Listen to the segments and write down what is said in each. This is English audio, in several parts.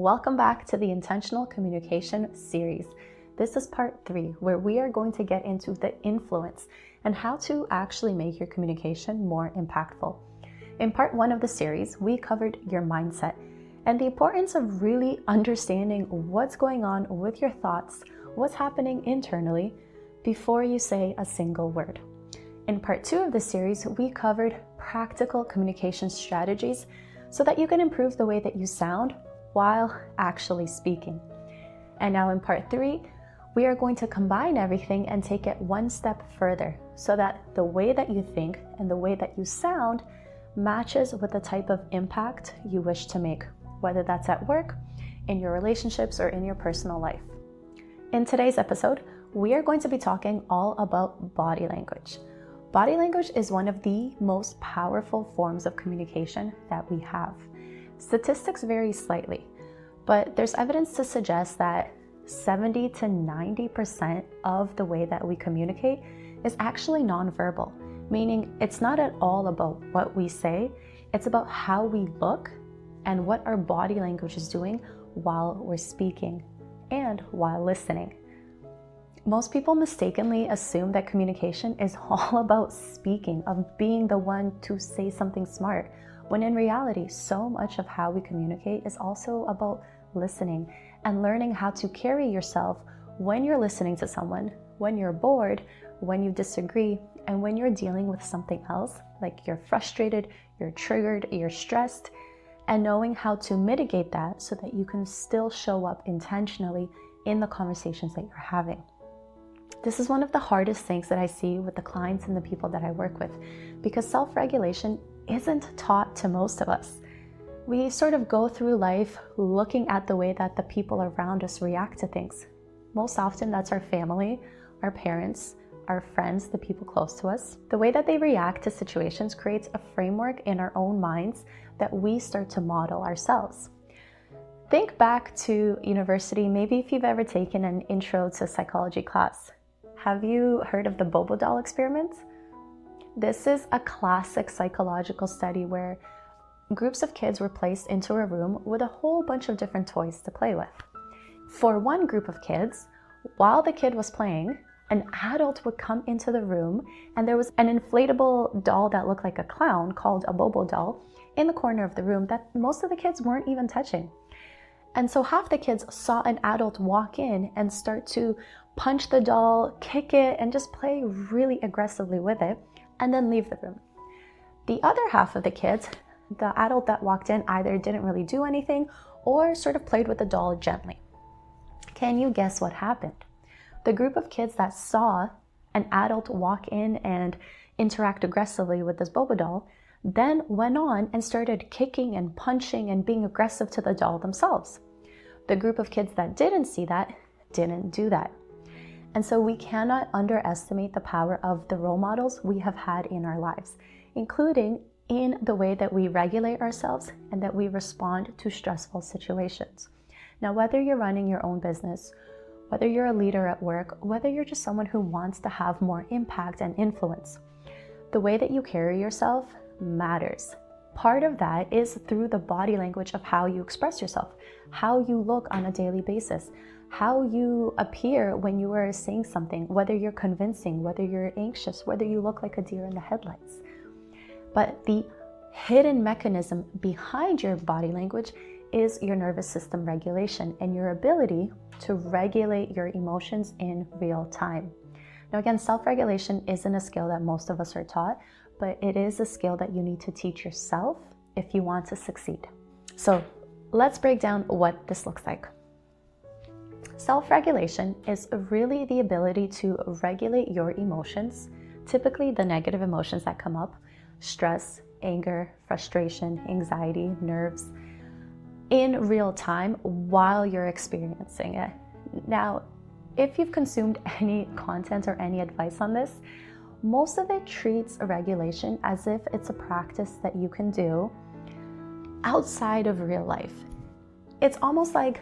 Welcome back to the Intentional Communication series. This is part 3, where we are going to get into the influence and how to actually make your communication more impactful. In part 1 of the series, we covered your mindset and the importance of really understanding what's going on with your thoughts, what's happening internally, before you say a single word. In part 2 of the series, we covered practical communication strategies so that you can improve the way that you sound while actually speaking. And now in part 3, we are going to combine everything and take it one step further so that the way that you think and the way that you sound matches with the type of impact you wish to make, whether that's at work, in your relationships, or in your personal life. In today's episode, we are going to be talking all about body language. Body language is one of the most powerful forms of communication that we have. Statistics vary slightly, but there's evidence to suggest that 70 to 90% of the way that we communicate is actually nonverbal, meaning it's not at all about what we say, it's about how we look and what our body language is doing while we're speaking and while listening. Most people mistakenly assume that communication is all about speaking, of being the one to say something smart, when in reality, so much of how we communicate is also about listening and learning how to carry yourself when you're listening to someone, when you're bored, when you disagree, and when you're dealing with something else, like you're frustrated, you're triggered, you're stressed, and knowing how to mitigate that so that you can still show up intentionally in the conversations that you're having. This is one of the hardest things that I see with the clients and the people that I work with, because self-regulation isn't taught to most of us. We sort of go through life looking at the way that the people around us react to things. Most often that's our family, our parents, our friends, the people close to us. The way that they react to situations creates a framework in our own minds that we start to model ourselves. Think back to university, maybe if you've ever taken an intro to psychology class. Have you heard of the Bobo doll experiment? This is a classic psychological study where groups of kids were placed into a room with a whole bunch of different toys to play with. For one group of kids, while the kid was playing, an adult would come into the room and there was an inflatable doll that looked like a clown called a Bobo doll in the corner of the room that most of the kids weren't even touching. And so half the kids saw an adult walk in and start to punch the doll, kick it, and just play really aggressively with it, and then leave the room. The other half of the kids, the adult that walked in either didn't really do anything or sort of played with the doll gently. Can you guess what happened? The group of kids that saw an adult walk in and interact aggressively with this Bobo doll then went on and started kicking and punching and being aggressive to the doll themselves. The group of kids that didn't see that didn't do that. And so we cannot underestimate the power of the role models we have had in our lives, including in the way that we regulate ourselves and that we respond to stressful situations. Now, whether you're running your own business, whether you're a leader at work, whether you're just someone who wants to have more impact and influence, the way that you carry yourself matters. Part of that is through the body language of how you express yourself, how you look on a daily basis, how you appear when you are saying something, whether you're convincing, whether you're anxious, whether you look like a deer in the headlights. But the hidden mechanism behind your body language is your nervous system regulation and your ability to regulate your emotions in real time. Now again, self-regulation isn't a skill that most of us are taught, but it is a skill that you need to teach yourself if you want to succeed. So let's break down what this looks like. Self-regulation is really the ability to regulate your emotions, typically the negative emotions that come up, stress, anger, frustration, anxiety, nerves, in real time while you're experiencing it. Now, if you've consumed any content or any advice on this, most of it treats regulation as if it's a practice that you can do outside of real life. It's almost like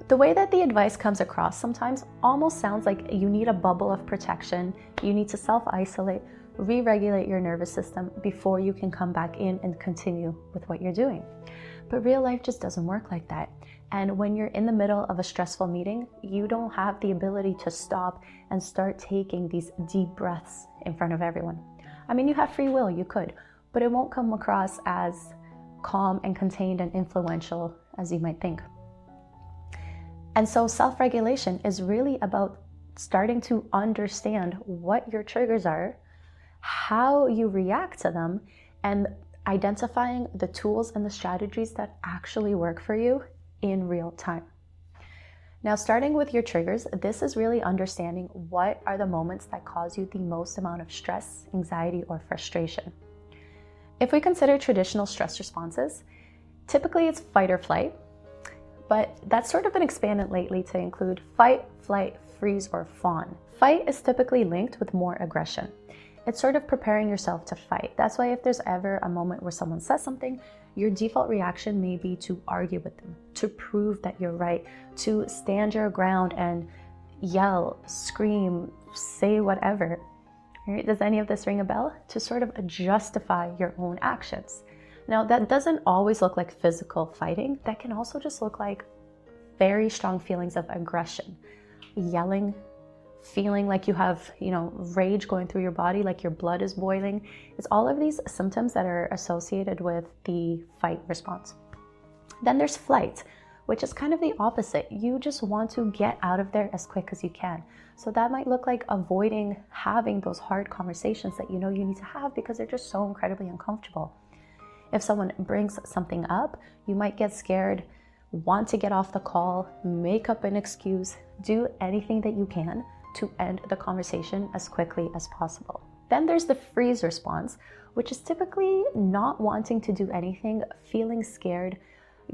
the way that the advice comes across sometimes almost sounds like you need a bubble of protection, you need to self-isolate, re-regulate your nervous system before you can come back in and continue with what you're doing. But real life just doesn't work like that. And when you're in the middle of a stressful meeting, you don't have the ability to stop and start taking these deep breaths in front of everyone. I mean, you have free will, you could, but it won't come across as calm and contained and influential as you might think. And so self-regulation is really about starting to understand what your triggers are, how you react to them, and identifying the tools and the strategies that actually work for you in real time. Now, starting with your triggers, this is really understanding what are the moments that cause you the most amount of stress, anxiety, or frustration. If we consider traditional stress responses, typically it's fight or flight, but that's sort of been expanded lately to include fight, flight, freeze, or fawn. Fight is typically linked with more aggression. It's sort of preparing yourself to fight. That's why if there's ever a moment where someone says something, your default reaction may be to argue with them, to prove that you're right, to stand your ground and yell, scream, say whatever. Right? Does any of this ring a bell? To sort of justify your own actions. Now, that doesn't always look like physical fighting. That can also just look like very strong feelings of aggression, yelling, feeling like you have, rage going through your body, like your blood is boiling. It's all of these symptoms that are associated with the fight response. Then there's flight, which is kind of the opposite. You just want to get out of there as quick as you can. So that might look like avoiding having those hard conversations that you know you need to have because they're just so incredibly uncomfortable. If someone brings something up, you might get scared, want to get off the call, make up an excuse, do anything that you can to end the conversation as quickly as possible. Then there's the freeze response, which is typically not wanting to do anything, feeling scared,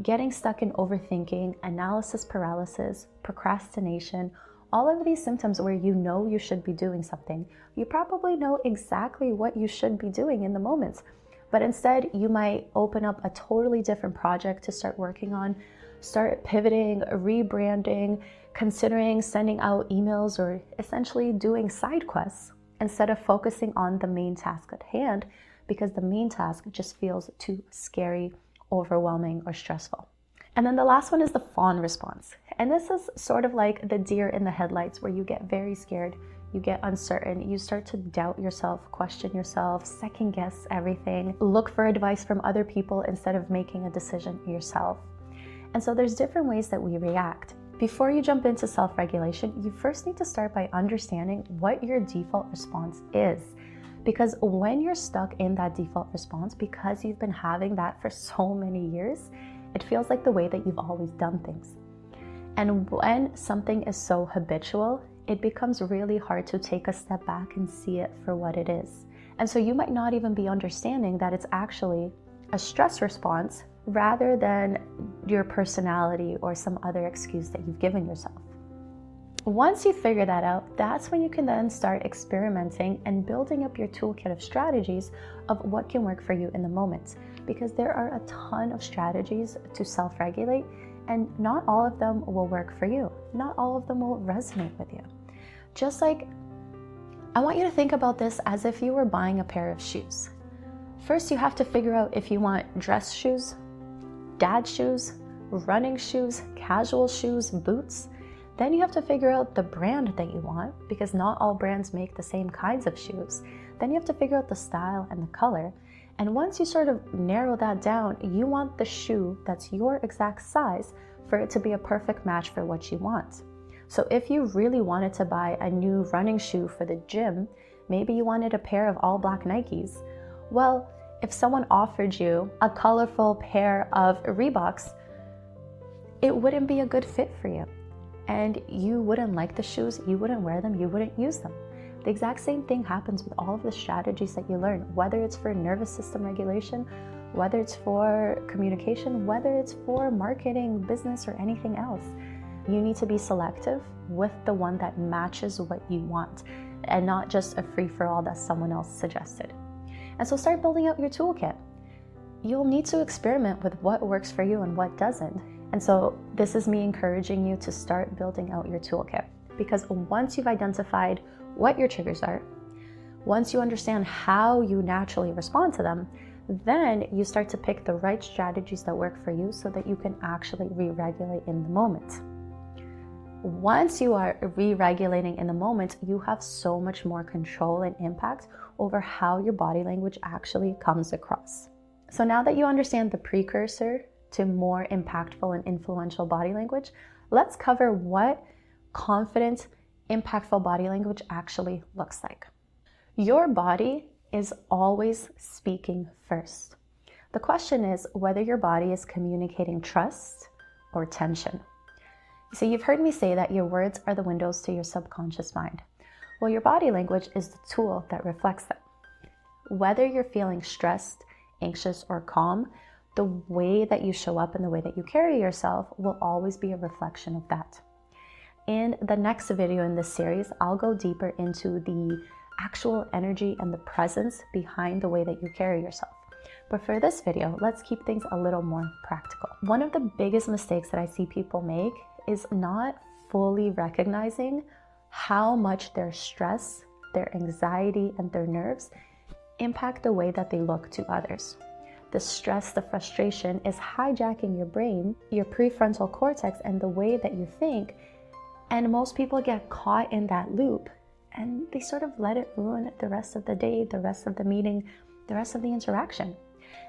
getting stuck in overthinking, analysis paralysis, procrastination, all of these symptoms where you know you should be doing something. You probably know exactly what you should be doing in the moments, but instead you might open up a totally different project to start working on, start pivoting, rebranding, considering sending out emails, or essentially doing side quests instead of focusing on the main task at hand because the main task just feels too scary, overwhelming, or stressful. And then the last one is the fawn response. And this is sort of like the deer in the headlights where you get very scared, you get uncertain, you start to doubt yourself, question yourself, second guess everything, look for advice from other people instead of making a decision yourself. And so there's different ways that we react. Before you jump into self-regulation, you first need to start by understanding what your default response is. Because when you're stuck in that default response, because you've been having that for so many years, it feels like the way that you've always done things. And when something is so habitual, it becomes really hard to take a step back and see it for what it is. And so you might not even be understanding that it's actually a stress response rather than your personality or some other excuse that you've given yourself. Once you figure that out, that's when you can then start experimenting and building up your toolkit of strategies of what can work for you in the moment. Because there are a ton of strategies to self-regulate, and not all of them will work for you. Not all of them will resonate with you. Just like, I want you to think about this as if you were buying a pair of shoes. First, you have to figure out if you want dress shoes, dad shoes, running shoes, casual shoes, boots. Then you have to figure out the brand that you want, because not all brands make the same kinds of shoes. Then you have to figure out the style and the color. And once you sort of narrow that down, you want the shoe that's your exact size for it to be a perfect match for what you want. So if you really wanted to buy a new running shoe for the gym, maybe you wanted a pair of all black Nikes. Well, if someone offered you a colorful pair of Reeboks, it wouldn't be a good fit for you. And you wouldn't like the shoes, you wouldn't wear them, you wouldn't use them. The exact same thing happens with all of the strategies that you learn, whether it's for nervous system regulation, whether it's for communication, whether it's for marketing, business, or anything else. You need to be selective with the one that matches what you want and not just a free-for-all that someone else suggested. And so start building out your toolkit. You'll need to experiment with what works for you and what doesn't. And so this is me encouraging you to start building out your toolkit, because once you've identified what your triggers are, once you understand how you naturally respond to them, Then you start to pick the right strategies that work for you so that you can actually re-regulate in the moment. Once you are re-regulating in the moment, you have so much more control and impact over how your body language actually comes across. So now that you understand the precursor to more impactful and influential body language, let's cover what confident, impactful body language actually looks like. Your body is always speaking first. The question is whether your body is communicating trust or tension. So you've heard me say that your words are the windows to your subconscious mind. Well, your body language is the tool that reflects them. Whether you're feeling stressed, anxious, or calm, the way that you show up and the way that you carry yourself will always be a reflection of that. In the next video in this series, I'll go deeper into the actual energy and the presence behind the way that you carry yourself. But for this video, let's keep things a little more practical. One of the biggest mistakes that I see people make is not fully recognizing how much their stress, their anxiety, and their nerves impact the way that they look to others. The stress, the frustration is hijacking your brain, your prefrontal cortex, and the way that you think. And most people get caught in that loop and they sort of let it ruin the rest of the day, the rest of the meeting, the rest of the interaction.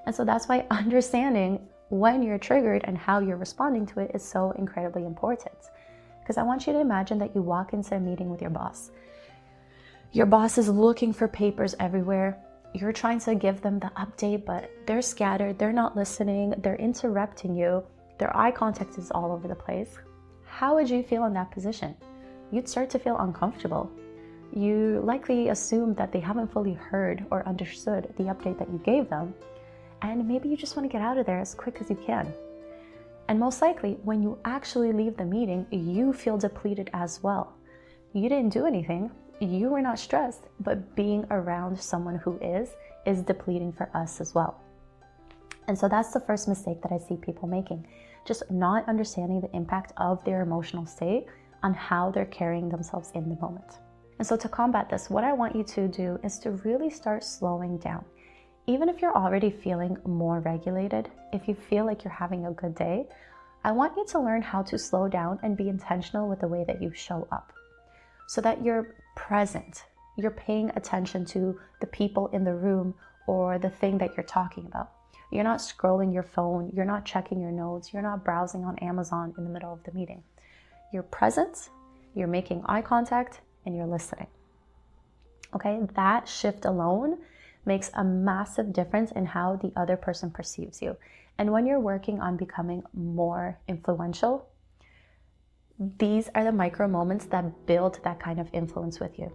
And so that's why understanding when you're triggered and how you're responding to it is so incredibly important. Because I want you to imagine that you walk into a meeting with your boss. Your boss is looking for papers everywhere. You're trying to give them the update, but they're scattered, they're not listening, they're interrupting you, their eye contact is all over the place. How would you feel in that position? You'd start to feel uncomfortable. You likely assume that they haven't fully heard or understood the update that you gave them. And maybe you just want to get out of there as quick as you can. And most likely, when you actually leave the meeting, you feel depleted as well. You didn't do anything, you were not stressed, but being around someone who is depleting for us as well. And so that's the first mistake that I see people making. Just not understanding the impact of their emotional state on how they're carrying themselves in the moment. And so to combat this, what I want you to do is to really start slowing down. Even if you're already feeling more regulated, if you feel like you're having a good day, I want you to learn how to slow down and be intentional with the way that you show up so that you're present. You're paying attention to the people in the room or the thing that you're talking about. You're not scrolling your phone, you're not checking your notes, you're not browsing on Amazon in the middle of the meeting. You're present, you're making eye contact, and you're listening. Okay, that shift alone makes a massive difference in how the other person perceives you. And when you're working on becoming more influential, these are the micro moments that build that kind of influence with you.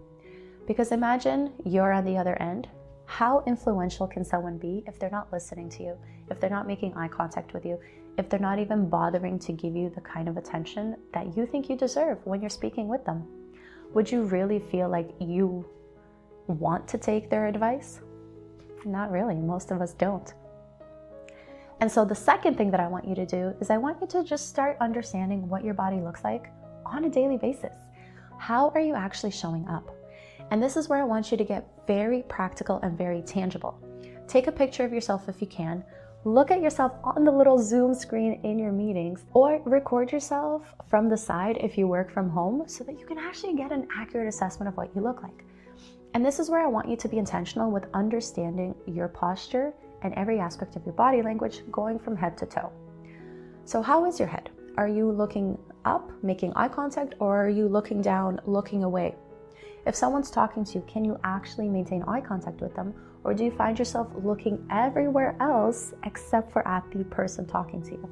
Because imagine you're on the other end. How influential can someone be if they're not listening to you, if they're not making eye contact with you, if they're not even bothering to give you the kind of attention that you think you deserve when you're speaking with them? Would you really feel like you want to take their advice? Not really, most of us don't. And so the second thing that I want you to do is I want you to just start understanding what your body looks like on a daily basis. How are you actually showing up? And this is where I want you to get very practical and very tangible. Take a picture of yourself if you can. Look at yourself on the little Zoom screen in your meetings, or record yourself from the side if you work from home so that you can actually get an accurate assessment of what you look like. And this is where I want you to be intentional with understanding your posture and every aspect of your body language going from head to toe. So how is your head? Are you looking up, making eye contact, or are you looking down, looking away? If someone's talking to you, can you actually maintain eye contact with them? Or do you find yourself looking everywhere else except for at the person talking to you?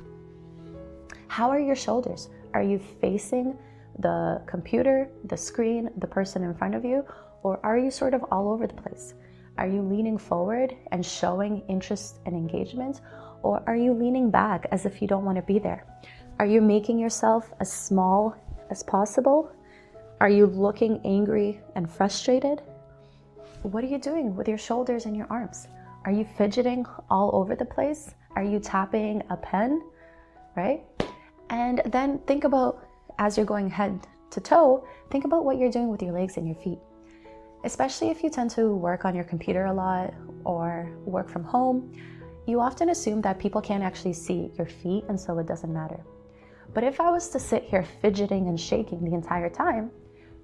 How are your shoulders? Are you facing the computer, the screen, the person in front of you? Or are you sort of all over the place? Are you leaning forward and showing interest and engagement? Or are you leaning back as if you don't want to be there? Are you making yourself as small as possible? Are you looking angry and frustrated? What are you doing with your shoulders and your arms? Are you fidgeting all over the place? Are you tapping a pen, right? And then think about, as you're going head to toe, think about what you're doing with your legs and your feet. Especially if you tend to work on your computer a lot or work from home, you often assume that people can't actually see your feet and so it doesn't matter. But if I was to sit here fidgeting and shaking the entire time,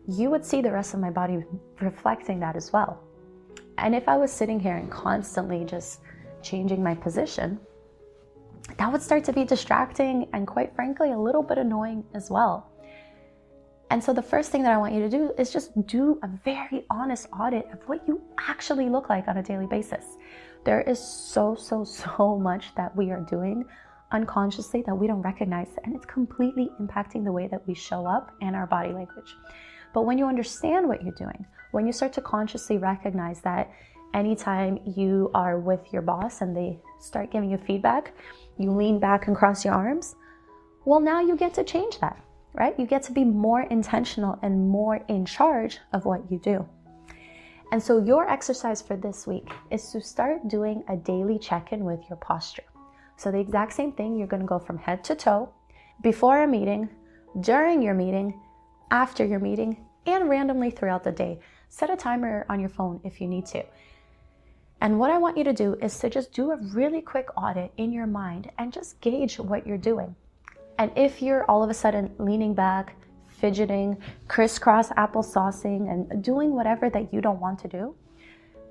you would see the rest of my body reflecting that as well. And if I was sitting here and constantly just changing my position, that would start to be distracting and, quite frankly, a little bit annoying as well. And so the first thing that I want you to do is just do a very honest audit of what you actually look like on a daily basis. There is so much that we are doing unconsciously that we don't recognize, and it's completely impacting the way that we show up and our body language. But when you understand what you're doing, when you start to consciously recognize that anytime you are with your boss and they start giving you feedback, you lean back and cross your arms, well, now you get to change that, right? You get to be more intentional and more in charge of what you do. And so your exercise for this week is to start doing a daily check-in with your posture. So the exact same thing, you're going to go from head to toe, before a meeting, during your meeting, after your meeting, and randomly throughout the day. Set a timer on your phone if you need to. And what I want you to do is to just do a really quick audit in your mind and just gauge what you're doing. And if you're all of a sudden leaning back, fidgeting, crisscross applesaucing, and doing whatever that you don't want to do,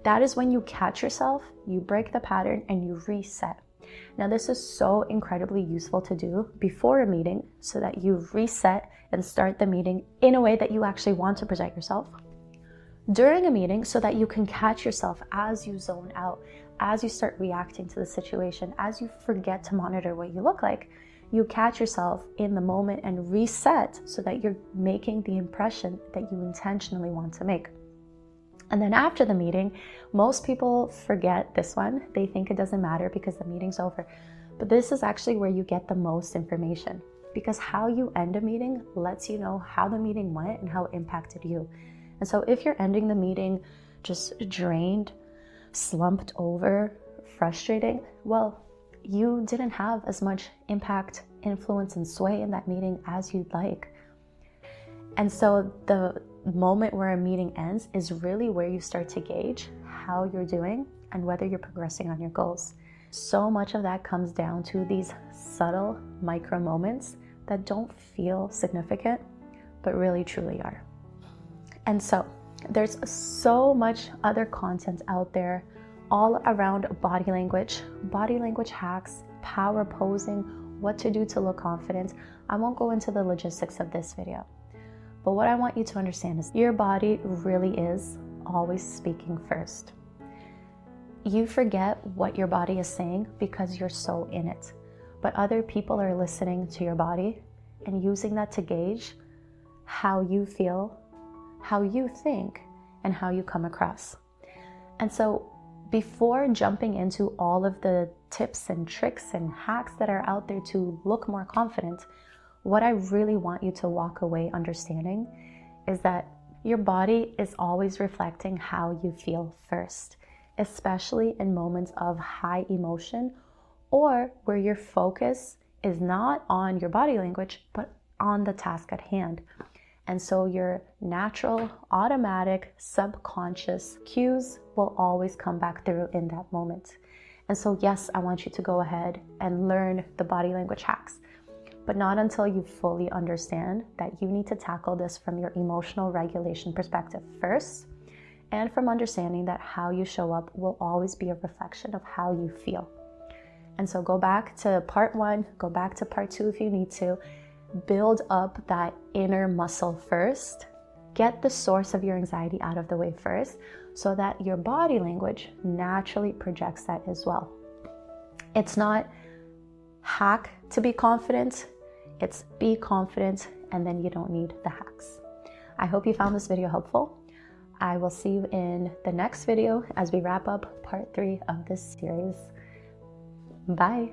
that is when you catch yourself, you break the pattern, and you reset. Now, this is so incredibly useful to do before a meeting so that you reset and start the meeting in a way that you actually want to present yourself. During a meeting, so that you can catch yourself as you zone out, as you start reacting to the situation, as you forget to monitor what you look like, you catch yourself in the moment and reset so that you're making the impression that you intentionally want to make. And then after the meeting, most people forget this one. They think it doesn't matter because the meeting's over. But this is actually where you get the most information, because how you end a meeting lets you know how the meeting went and how it impacted you. And so if you're ending the meeting just drained, slumped over, frustrating, well, you didn't have as much impact, influence, and sway in that meeting as you'd like. And so the moment where a meeting ends is really where you start to gauge how you're doing and whether you're progressing on your goals. So much of that comes down to these subtle micro moments that don't feel significant, but really truly are. And so there's so much other content out there all around body language hacks, power posing, what to do to look confident. I won't go into the logistics of this video, but what I want you to understand is your body really is always speaking first. You forget what your body is saying because you're so in it, but other people are listening to your body and using that to gauge how you feel, how you think, and how you come across. And so before jumping into all of the tips and tricks and hacks that are out there to look more confident, what I really want you to walk away understanding is that your body is always reflecting how you feel first, especially in moments of high emotion or where your focus is not on your body language, but on the task at hand. And so your natural, automatic, subconscious cues will always come back through in that moment. And so yes, I want you to go ahead and learn the body language hacks, but not until you fully understand that you need to tackle this from your emotional regulation perspective first, and from understanding that how you show up will always be a reflection of how you feel. And so go back to part 1, go back to part 2 if you need to. Build up that inner muscle first. Get the source of your anxiety out of the way first so that your body language naturally projects that as well. It's not hack to be confident, it's be confident, and then you don't need the hacks. I hope you found this video helpful. I will see you in the next video as we wrap up part 3 of this series. Bye.